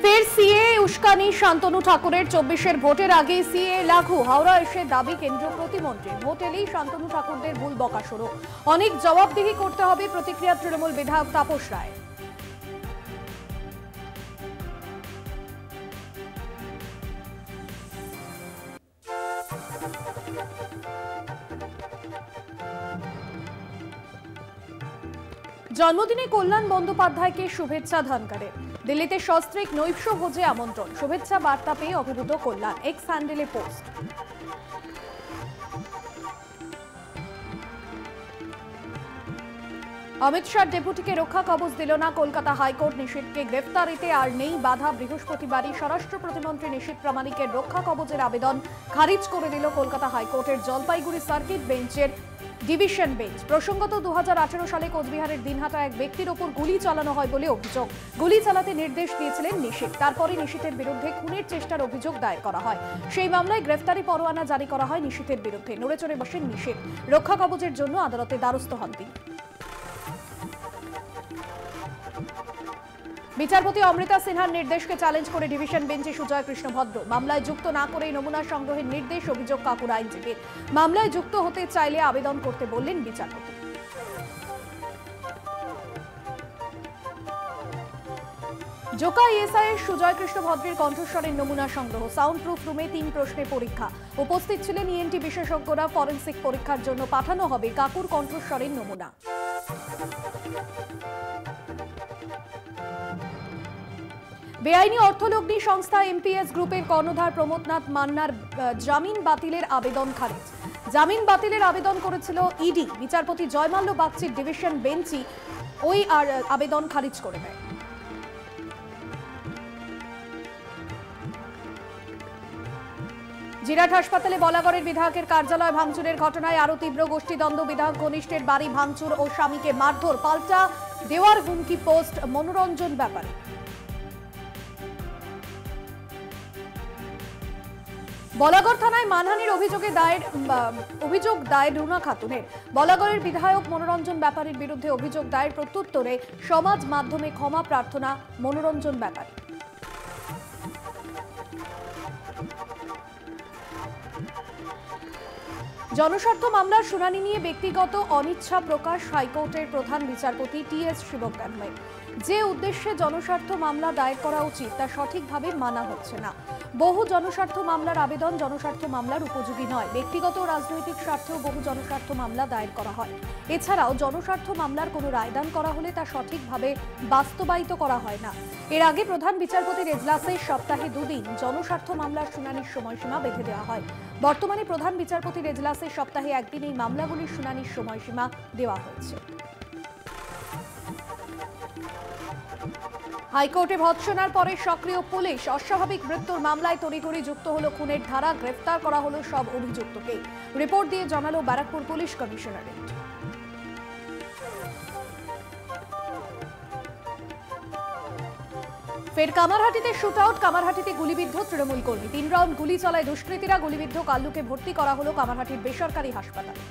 ফের সিএ উস্কানি শান্তনু ঠাকুরের 24-এর ভোটের আগে সিএ লাগু হাওড়া এসে দাবি কেন্দ্রীয় প্রতিমন্ত্রী ভোট এলেই শান্তনু ঠাকুরদের ভুল বকা শুরু অনেক জবাবদিহি করতে হবে প্রতিক্রিয়া তৃণমূল বিধায়ক তাপস রায়। জন্মদিনে কল্যাণ বন্দ্যোপাধ্যায়কে শুভেচ্ছা ধনকরের দিল্লিতে সস্ত্রীক নৈশ ভোজে আমন্ত্রণ শুভেচ্ছা বার্তা পেয়ে অভিভূত কল্যাণ এক্স হ্যান্ডেলে পোস্ট। অমিত শাহ ডেপুটিকে রক্ষা কবচ দিল না কলকাতা হাইকোর্ট নিশীথকে গ্রেফতারিতে আর নেই বাধা বৃহস্পতিবারই স্বরাষ্ট্র প্রতিমন্ত্রী নিশীথ প্রামাণিকের রক্ষা কবচের আবেদন খারিজ করে দিল কলকাতা হাইকোর্টের জলপাইগুড়ি সার্কিট বেঞ্চের ডিভিশন বেঞ্চ। প্রসঙ্গত 2018 সালে কোচবিহারের দিনহাটা এক ব্যক্তির ওপর গুলি চালানো হয় বলে অভিযোগ। গুলি চালাতে নির্দেশ দিয়েছিলেন নিশীথ, তারপরে নিশীথের বিরুদ্ধে খুনের চেষ্টার অভিযোগ দায়ের করা হয়। সেই মামলায় গ্রেফতারি পরোয়ানা জারি করা হয় নিশীথের বিরুদ্ধে। নড়ে চড়ে বসেন নিশীথ, রক্ষা কবচের জন্য আদালতে দ্বারস্থ হন তিনি। বিচারপতি অমৃতা সিনহার নির্দেশকে চ্যালেঞ্জ করে ডিভিশন বেঞ্চে সুজয় কৃষ্ণ ভদ্র মামলায় যুক্ত না করেই নমুনা সংগ্রহের নির্দেশ অভিযোগ কাকুর আইনজীবীর। মামলায় যুক্ত হতে চাইলে আবেদন করতে বললেন বিচারপতি। জোকা ইএসআই এর সুজয় কৃষ্ণ ভদ্রের কণ্ঠস্বরের নমুনা সংগ্রহ সাউন্ড প্রুফ রুমে 3 প্রশ্নে পরীক্ষা উপস্থিত ছিলেন ইএনটি বিশেষজ্ঞরা। ফরেনসিক পরীক্ষার জন্য পাঠানো হবে কাকুর কণ্ঠস্বরের নমুনা। বেআইনি অর্থলগ্নি সংস্থা এমপিএস গ্রুপের কর্ণধার প্রমোদনাথ মান্নার জামিন বাতিলের আবেদন খারিজ। জামিন বাতিলের আবেদন করেছিল ইডি। বিচারপতি জয়মাল্য বাগচির ডিভিশন বেঞ্চই ওই আবেদন খারিজ করে দেয়। জিরাট হাসপাতালে বলাগড়ের বিধায়কের কার্যালয় ভাঙচুরের ঘটনায় আরো তীব্র গোষ্ঠীদ্বন্দ্ব। বিধায়ক ঘনিষ্ঠের বাড়ি ভাঙচুর ও স্বামীকে মারধর, পাল্টা দেওয়ার হুমকি পোস্ট মনোরঞ্জন ব্যাপারে। বলাগড় থানায় মানহানির অভিযোগ দায়ের রুনা খাতুনের। বলাগড়ের বিধায়ক মনোরঞ্জন ব্যাপারীর বিরুদ্ধে অভিযোগ দায়ের। প্রত্যুত্তরে সমাজ মাধ্যমে ক্ষমা প্রার্থনা মনোরঞ্জন ব্যাপারী। জনস্বার্থ মামলার শুনানি নিয়ে ব্যক্তিগত অনিচ্ছা প্রকাশ হাইকোর্টের প্রধান বিচারপতি টিএস শিবজ্ঞানময়। যে উদ্দেশ্যে জনস্বার্থ মামলা দায়ের করা উচিত তা সঠিকভাবে মানা হচ্ছে না। বহু জনস্বার্থ মামলার আবেদন জনস্বার্থ মামলার উপযোগী নয়। ব্যক্তিগত রাজনৈতিক স্বার্থেও বহু জনস্বার্থ মামলা দায়ের করা হয়। এছাড়াও জনস্বার্থ মামলার কোনো রায়দান করা হলে তা সঠিকভাবে বাস্তবায়িত করা হয় না। এর আগে প্রধান বিচারপতির এজলাসে সপ্তাহে 2 দিন জনস্বার্থ মামলার শুনানির সময়সীমা বেঁধে দেওয়া হয়। বর্তমানে প্রধান বিচারপতির এজলাসে সপ্তাহে 1 দিন এই মামলাগুলির শুনানির সময়সীমা দেওয়া হয়েছে। হাইকোর্টে ভৎসনার পরে সক্রিয় পুলিশ। অস্বাভাবিক মৃত্যুর মামলায় তড়িঘড়ি যুক্ত হলো খুনের ধারা। গ্রেফতার করা হলো সব অভিযুক্তকে। রিপোর্ট দিয়ে জানালো ব্যারাকপুর পুলিশ কমিশনারেট। ফের কামারহাটিতে শুটআউট। কামারহাটিতে গুলিবিদ্ধ তৃণমূল কর্মী। 3 রাউন্ড গুলি চালায় দুষ্কৃতীরা। গুলিবিদ্ধ কাল্লুকে ভর্তি করা হলো কামারহাটির বেসরকারি হাসপাতালে।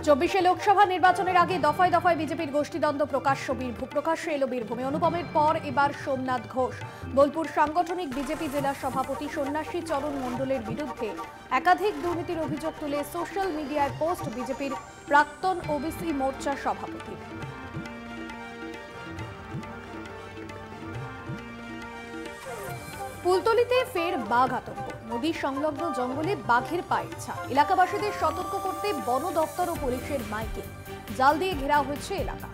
24 লোকসভা নির্বাচনের আগে দফায় দফায় বিজেপির গোষ্ঠীদ্বন্দ্ব প্রকাশ্যে এলো বীরভূমে। অনুপমের পর এবার সোমনাথ ঘোষ। বোলপুর সাংগঠনিক বিজেপি জেলা সভাপতি সন্ন্যাসী চরণ মণ্ডলের বিরুদ্ধে একাধিক দুর্নীতির অভিযোগ তুলে সোশ্যাল মিডিয়ায় পোস্ট বিজেপির প্রাক্তন ওবিসি মোর্চা সভাপতি। ফুলতলিতে ফের বাঘ আতঙ্ক। নদী সংলগ্ন জঙ্গলে বাঘের পায়ের ছাপ। এলাকাবাসীদের সতর্ক করতে বন দপ্তর ও পুলিশের মাইকিং। জাল দিয়ে ঘেরা হয়েছে এলাকা।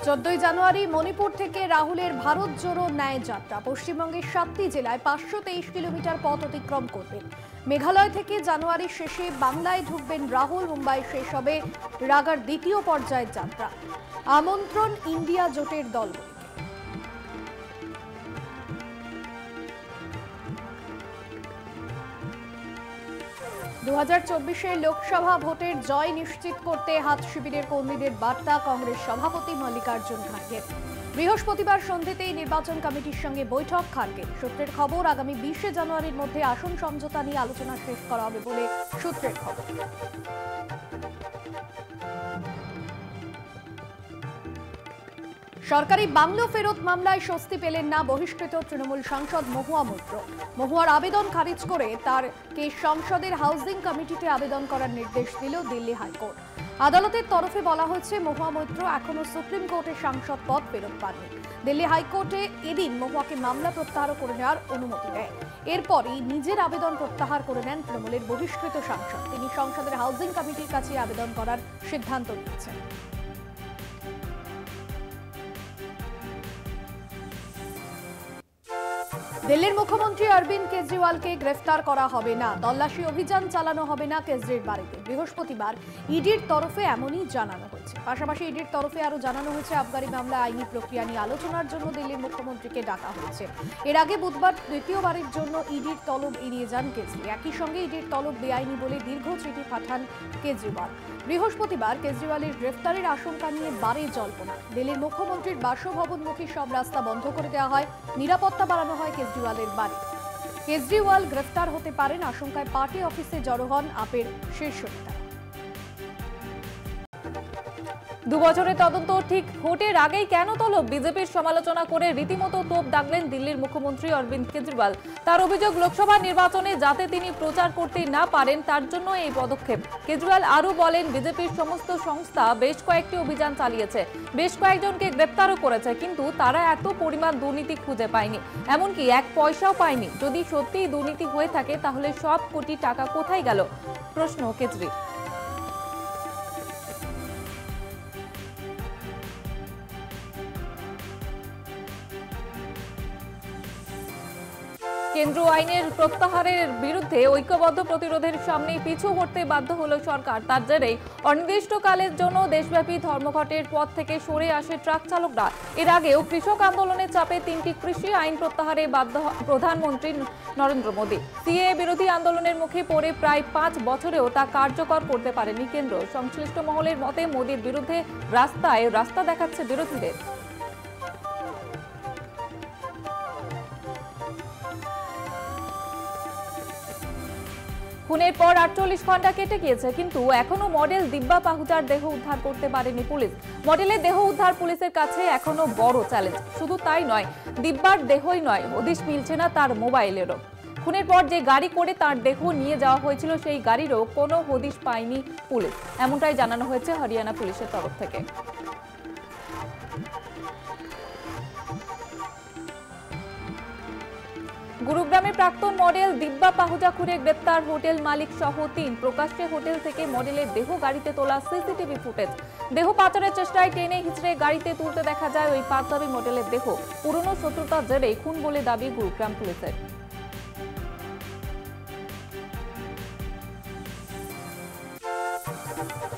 চোদ্দই জানুয়ারি মণিপুর থেকে রাহুলের ভারত জোড়ো ন্যায় যাত্রা। পশ্চিমবঙ্গের 7টি জেলায় 523 কিলোমিটার পথ অতিক্রম করবেন। মেঘালয় থেকে জানুয়ারির শেষে বাংলায় ঢুকবেন রাহুল। মুম্বাই শেষ হবে রাগার দ্বিতীয় পর্যায়ের যাত্রা। আমন্ত্রণ ইন্ডিয়া জোটের দলগুলিকে। 2024 লোকসভা ভোটের জয় নিশ্চিত করতে হাত শিবিরের কর্মীদের বার্তা কংগ্রেস সভাপতি মল্লিকার্জুন খাড়গের। বৃহস্পতিবার সন্ধ্যেতেই নির্বাচন কমিটির সঙ্গে বৈঠক খার্গের। সূত্রের খবর, আগামী 20 জানুয়ারির মধ্যে আসন সমঝোতা নিয়ে আলোচনা শেষ করা হবে বলে সূত্রের খবর। সরকারি বাংলো ফেরত মামলায় স্বস্তি পেলেন না বহিষ্কৃত তৃণমূল সাংসদ মহুয়া মৈত্র। মহুয়ার আবেদন খারিজ করে তারকে সংসদের হাউজিং কমিটিতে আবেদন করার নির্দেশ দিল দিল্লি হাইকোর্ট। আদালতের তরফে বলা হয়েছে, মহুয়া মৈত্র এখনো সুপ্রিম কোর্টের সাংসদ পদ ফেরত পাননি। দিল্লি হাইকোর্টে এদিন মহুয়াকে মামলা প্রত্যাহার করে নেওয়ার অনুমতি দেয়। এরপরই নিজের আবেদন প্রত্যাহার করে নেন তৃণমূলের বহিষ্কৃত সাংসদ। তিনি সংসদের হাউজিং কমিটির কাছে আবেদন করার সিদ্ধান্ত নিয়েছেন। দিল্লির মুখ্যমন্ত্রী অরবিন্দ কেজরিওয়ালকে গ্রেফতার করা হবে না, তল্লাশি অভিযান চালানো হবে না কেজরির বাড়িতে। বৃহস্পতিবার ইডির তরফে এমনই জানানো হয়েছে। পাশাপাশি ইডির তরফে আরো জানানো হয়েছে, আবগারি মামলা আইনি প্রক্রিয়া নিয়ে আলোচনার জন্য দিল্লির মুখ্যমন্ত্রীকে ডাকা হয়েছে। এর আগে বুধবার দ্বিতীয়বারের জন্য ইডির তলব এড়িয়ে যান কেজরি। একই সঙ্গে ইডির তলব বেআইনি বলে দীর্ঘ চিঠি পাঠান কেজরিওয়াল। বৃহস্পতিবার কেজরিওয়ালের গ্রেফতারের আশঙ্কা নিয়ে বাড়ে জল্পনা। দিল্লির মুখ্যমন্ত্রীর বাসভবনমুখী সব রাস্তা বন্ধ করে দেওয়া হয়, নিরাপত্তা বাড়ানো হয় কেজরিওয়ালের বাড়ি। কেজরিওয়াল গ্রেফতার হতে পারেন আশঙ্কায় পার্টি অফিসে জড়ো হন আপের শীর্ষ নেতা। 2 বছরের তদন্ত ঠিক ভোটের আগেই কেন তলব? বিজেপির সমালোচনা করে রীতিমতো তোপ দাগলেন দিল্লির মুখ্যমন্ত্রী অরবিন্দ কেজরিওয়াল। তার অভিযোগ, লোকসভা নির্বাচনে যাতে তিনি প্রচার করতে না পারেন তার জন্য এই পদক্ষেপ। কেজরিওয়াল আরও বলেন, বিজেপির সমস্ত সংস্থা বেশ কয়েকটি অভিযান চালিয়েছে, বেশ কয়েকজনকে গ্রেপ্তারও করেছে, কিন্তু তারা এত পরিমাণ দুর্নীতি খুঁজে পায়নি, এমনকি 1 পয়সাও পায়নি। যদি সত্যিই দুর্নীতি হয়ে থাকে তাহলে সব কোটি টাকা কোথায় গেল? প্রশ্ন কেজরি। কেন্দ্র আইনের প্রত্যাহারের বিরুদ্ধে ঐক্যবদ্ধ প্রতিরোধের সামনে পিছু হটতে বাধ্য হলো সরকার। তার জেরেই অনির্দিষ্টকালের জন্য দেশব্যাপী ধর্মঘটের পথ থেকে সরে আসে ট্রাক চালকরা। এর আগেও কৃষক আন্দোলনের চাপে 3টি কৃষি আইন প্রত্যাহারে বাধ্য প্রধানমন্ত্রী নরেন্দ্র মোদী। সিএএ বিরোধী আন্দোলনের মুখে পড়ে প্রায় 5 বছরেও তা কার্যকর করতে পারেনি কেন্দ্র। সংশ্লিষ্ট মহলের মতে, মোদীর বিরুদ্ধে রাস্তা দেখাচ্ছে বিরোধীদের। খুনের পর 48 ঘন্টা কেটে গিয়েছে, কিন্তু এখনো মডেল দিব্যা পাহুজার দেহ উদ্ধার করতে পারেনি পুলিশ। মডেলের দেহ উদ্ধার পুলিশের কাছে এখনো বড় চ্যালেঞ্জ। শুধু তাই নয়, দিব্যার দেহই নয়, হদিশ মিলছে না তার মোবাইলেরও। খুনের পর যে গাড়ি করে তার দেহ নিয়ে যাওয়া হয়েছিল সেই গাড়িরও কোনো হদিশ পায়নি পুলিশ, এমনটাই জানানো হয়েছে হরিয়ানা পুলিশের তরফ থেকে। গুরুগ্রামে প্রাক্তন মডেল দিব্যা পাহুজা খুনে গ্রেপ্তার হোটেল মালিক সহ 3। প্রকাশ্যে হোটেল থেকে মডেলের দেহ গাড়িতে তোলা সিসিটিভি ফুটেজ। দেহ পাচারের চেষ্টায় টেনে হিচড়ে গাড়িতে তুলতে দেখা যায় ওই পাঞ্জাবি মডেলের দেহ। পুরনো শত্রুতার জেরে খুন বলে দাবি গুরুগ্রাম পুলিশের।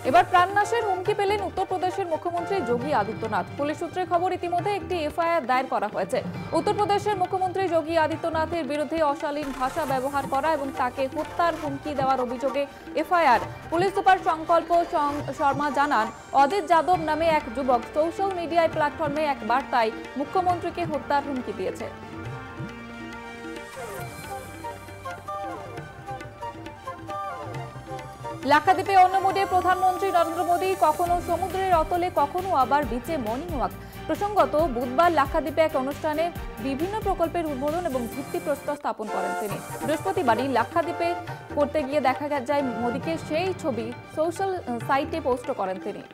এবার প্রাণনাশের হুমকি পেলেন উত্তরপ্রদেশের মুখ্যমন্ত্রী যোগী আদিত্যনাথ। পুলিশ সূত্রে খবর, ইতিমধ্যে একটি এফআইআর দায়ের করা হয়েছে। উত্তরপ্রদেশের মুখ্যমন্ত্রী যোগী আদিত্যনাথের বিরুদ্ধে অশালীন ভাষা ব্যবহার করা এবং তাকে হত্যার হুমকি দেওয়ার অভিযোগে এফআইআর। পুলিশ সুপার সংকল্প শর্মা জানান, অজিত যাদব নামে এক যুবক সোশ্যাল মিডিয়ায় প্ল্যাটফর্মে এক বার্তায় মুখ্যমন্ত্রীকে হত্যার হুমকি দিয়েছে। লাক্ষাদ্বীপে অন্য মোডে প্রধানমন্ত্রী নরেন্দ্র মোদী, কখনো সমুদ্রের অতলে, কখনো আবার বিচে মর্নিং ওয়াক। প্রসঙ্গত, বুধবার লাক্ষাদ্বীপে এক অনুষ্ঠানে বিভিন্ন প্রকল্পের উদ্বোধন এবং ভিত্তিপ্রস্তর স্থাপন করেন তিনি। বৃহস্পতিবারই লাক্ষাদ্বীপে করতে গিয়ে দেখা যায় মোদীকে, সেই ছবি সোশ্যাল সাইটে পোস্ট করেন তিনি।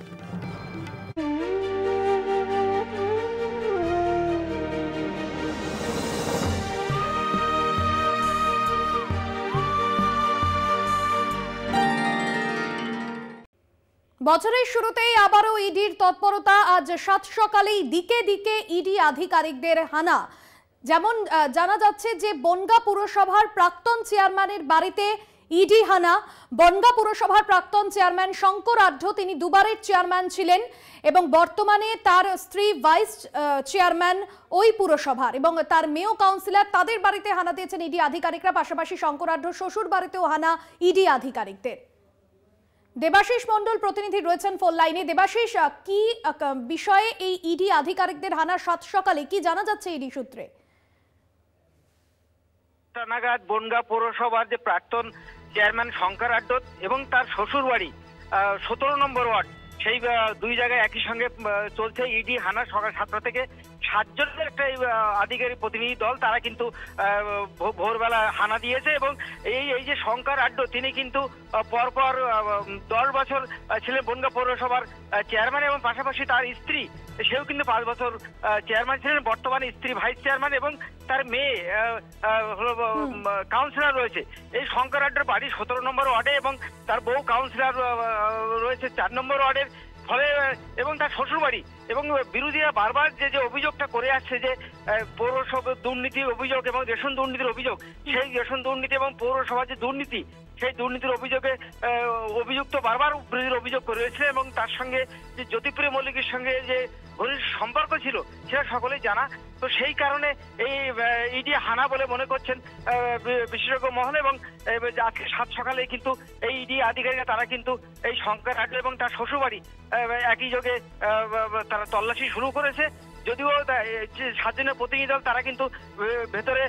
বছরের শুরুতেই আবারও ইডির তৎপরতা। আজ 7 সকালেই দিকে দিকে ইডি আধিকারিকদের হানা। যেমন জানা যাচ্ছে যে বনগাঁ পুরসভার প্রাক্তন চেয়ারম্যানের বাড়িতে ইডি হানা। বনগাঁ পুরসভার প্রাক্তন চেয়ারম্যান শঙ্কর আঢ্য, তিনি দুবারের চেয়ারম্যান ছিলেন এবং বর্তমানে তার স্ত্রী ভাইস চেয়ারম্যান ওই পুরসভার এবং তার মেয়র কাউন্সিলর, তাদের বাড়িতে হানা দিয়েছেন ইডি আধিকারিকরা। পাশাপাশি শঙ্কর আঢ্যর শ্বশুর বাড়িতেও হানা ইডি আধিকারিকদের। দেবাশিস মণ্ডল প্রতিনিধি রয়েছেন ফোন লাইনে। দেবাশিস, কি বিষয়ে এই ইডি আধিকারিকদের হানা? সাত সকালে কি জানা যাচ্ছে ইডি সূত্রে? নাগাদ বনগাঁ পৌরসভার যে প্রাক্তন চেয়ারম্যান শঙ্কর আড্ডত এবং তার শ্বশুর বাড়ি 17 নম্বর ওয়ার্ড, সেই দুই জায়গায় একই সঙ্গে চলছে ইডি হানা। সকাল 7টা থেকে 7 জনের একটা আধিকারিক প্রতিনিধি দল, তারা কিন্তু ভোরবেলা হানা দিয়েছে। এবং এই যে শঙ্কর আড্ড, তিনি কিন্তু পরপর 10 বছর ছিলেন বনগাঁ পৌরসভার চেয়ারম্যান, এবং পাশাপাশি তার স্ত্রী, সেও কিন্তু 5 বছর চেয়ারম্যান ছিলেন। বর্তমানে স্ত্রী ভাইস চেয়ারম্যান এবং তার মেয়ে হলো কাউন্সিলর রয়েছে। এই শঙ্কর আড্ডার বাড়ি 17 নম্বর ওয়ার্ডে এবং তার বউ কাউন্সিলর রয়েছে 4 নম্বর ওয়ার্ডের। ফলে এবং তার শ্বশুর বাড়ি, এবং বিরোধীরা বারবার যে অভিযোগটা করে আসছে যে পৌরসভা দুর্নীতির অভিযোগ এবং রেশন দুর্নীতির অভিযোগ, সেই রেশন দুর্নীতি এবং পৌরসভার যে দুর্নীতি, সেই দুর্নীতির অভিযোগে অভিযুক্ত বারবার বিরোধীর অভিযোগ করেছে। এবং তার সঙ্গে যে জ্যোতিপ্রিয় মল্লিকের সঙ্গে যে ঘনিষ্ঠ সম্পর্ক ছিল সেটা সকলেই জানা। তো সেই কারণে এই ইডি হানা বলে মনে করছেন বিশেষজ্ঞ মহল। এবং আজকে 7 সকালে কিন্তু এই ইডি আধিকারিকরা তারা কিন্তু এই শঙ্কর আড্ডা এবং তার শ্বশুরবাড়ি একই যোগে তারা তল্লাশি শুরু করেছে। যদিও 7 জনের প্রতিনিধি দল তারা কিন্তু ভেতরে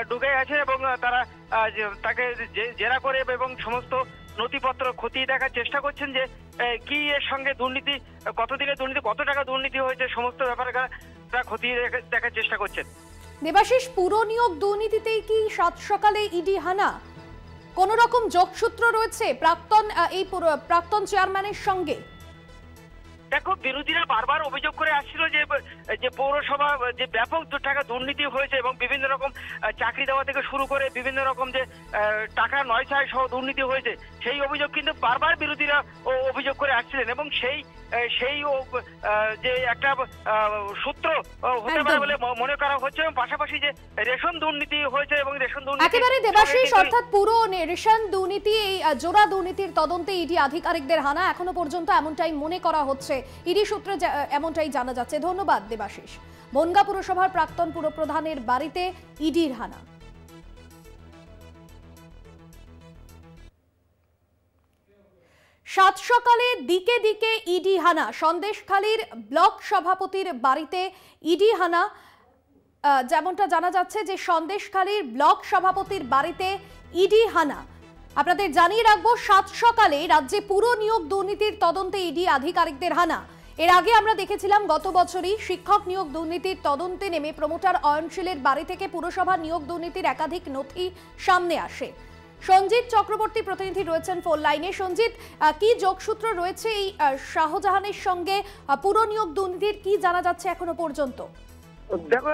ঢুকে গেছে এবং তারা তাকে জেরা করে এবং সমস্ত নথিপত্র খতিয়ে দেখার চেষ্টা করছেন যে কি এর সঙ্গে দুর্নীতি, কতদিনের দুর্নীতি, কত টাকা দুর্নীতি হয়েছে, সমস্ত ব্যাপারে তারা খতিয়ে দেখার চেষ্টা করছেন। দেবাশিস, পুরো নিয়োগ দুর্নীতিতেই কি 7 সকালে ইডি হানা? কোন রকম যোগসূত্র রয়েছে প্রাক্তন চেয়ারম্যানের সঙ্গে? দেখো, বিরোধীরা বারবার অভিযোগ করে আসছিল যে পৌরসভা যে ব্যাপক টাকা দুর্নীতি হয়েছে এবং বিভিন্ন রকম চাকরি দেওয়া থেকে শুরু করে বিভিন্ন রকম যে টাকা নয়ছায় সহ দুর্নীতি হয়েছে, সেই অভিযোগ কিন্তু বারবার বিরোধীরা অভিযোগ করে আসছিলেন। এবং সেই যে একটা সূত্র হতে পারে বলে মনে করা হচ্ছে। এবং পাশাপাশি যে রেশন দুর্নীতি হয়েছে এবং রেশন দুর্নীতি একেবারে দেবাশিস, অর্থাৎ পুরো রেশন দুর্নীতি, এই জোড়া দুর্নীতির তদন্তে ইডি আধিকারিকদের হানা এখনো পর্যন্ত এমনটাই মনে করা হচ্ছে, ইডি সূত্রে এমনটাই জানা যাচ্ছে। ধন্যবাদ দেবাশিস। বনগাঁ পুরসভার প্রাক্তন পুরপ্রধানের বাড়িতে ইডির হানা। সাত সকালে দিকে দিকে ইডি হানা। সন্দেশখালীর ব্লক সভাপতির বাড়িতে ইডি হানা। যেমনটা জানা যাচ্ছে যে সন্দেশখালীর ব্লক সভাপতির বাড়িতে ইডি হানা। আপনাদের জানিয়ে রাখবো, 7 সকালে রাজ্যে পুরো নিয়োগ দুর্নীতির তদন্তে ইডি আধিকারিকদের হানা। এর আগে আমরা দেখেছিলাম গত বছরই শিক্ষক নিয়োগ দুর্নীতির তদন্তে নেমে প্রমোটার অয়নশীলের বাড়ি থেকে পুরসভা নিয়োগ দুর্নীতির একাধিক নথি সামনে আসে। সঞ্জিত চক্রবর্তী প্রতিনিধি রয়েছেন ফোন লাইনে। সঞ্জিত, কি যোগসূত্র রয়েছে এই শাহজাহানের সঙ্গে পুরো নিয়োগ দুর্নীতির, কি জানা যাচ্ছে এখনো পর্যন্ত? দেখো,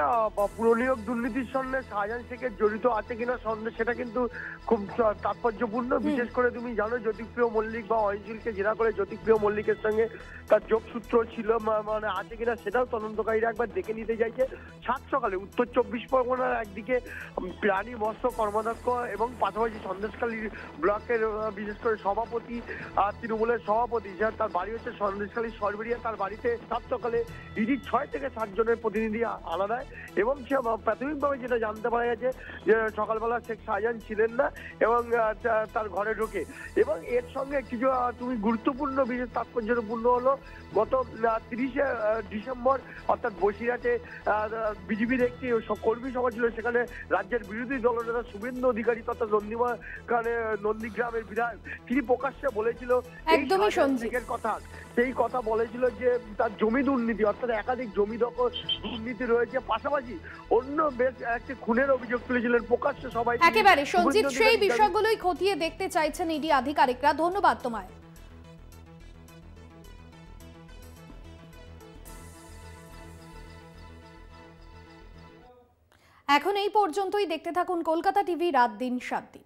পুরনিয়োগ দুর্নীতির সঙ্গে শাহজাহান শেখের জড়িত আছে কিনা সন্দেহ, সেটা কিন্তু খুব তাৎপর্যপূর্ণ। বিশেষ করে তুমি জানো, জ্যোতিপ্রিয় মল্লিক বা অয়নশীলকে জেরা করে জ্যোতিপ্রিয় মল্লিকের সঙ্গে তার যোগসূত্র ছিল মানে আছে কিনা, সেটাও তদন্তকারীরা একবার দেখে নিতে চাইছে। 7 সকালে উত্তর 24 পরগনার একদিকে প্রাণী মৎস্য কর্মাধ্যক্ষ এবং পাশাপাশি সন্দেশখালী ব্লকের বিশেষ করে সভাপতি, তৃণমূলের সভাপতি, তার বাড়ি হচ্ছে সন্দেশখালী সরবেরিয়া, তার বাড়িতে 7 সকালে ইডি 6 থেকে 7 জনের প্রতিনিধি আলাদা। এবং সে প্রাথমিকভাবে যেটা জানতে পারা গেছে যে সকালবেলা শেখ শাহজাহান ছিলেন না এবং তার ঘরে ঢোকে। এবং এর সঙ্গে কিছু তুমি গুরুত্বপূর্ণ বিশেষ তাৎপর্যপূর্ণ হলো, গত 30শে ডিসেম্বর অর্থাৎ বসিরহাটে বিজেপির একটি কর্মী সভা ছিল। সেখানে রাজ্যের বিরোধী দলনেতা শুভেন্দু অধিকারী তথা নন্দীগ্রামের বিধায়ক, তিনি প্রকাশ্যে বলেছিল একদমই শেখের কথা, সেই কথা বলেছিল যে তার জমি দুর্নীতি অর্থাৎ একাধিক জমি দখল দুর্নীতি রয়েছে। পাশাপাশি অন্য বেশ একটি খুনের অভিযোগ তুলেছিলেন প্রকাশ্যে সবাই। একেবারে সঞ্জিত, সেই বিষয়গুলোই খতিয়ে দেখতে চাইছেন ইডি আধিকারিকরা। ধন্যবাদ তোমায়। এখন এই পর্যন্তই। দেখতে থাকুন কলকাতা টিভি, রাত দিন 7 দিন।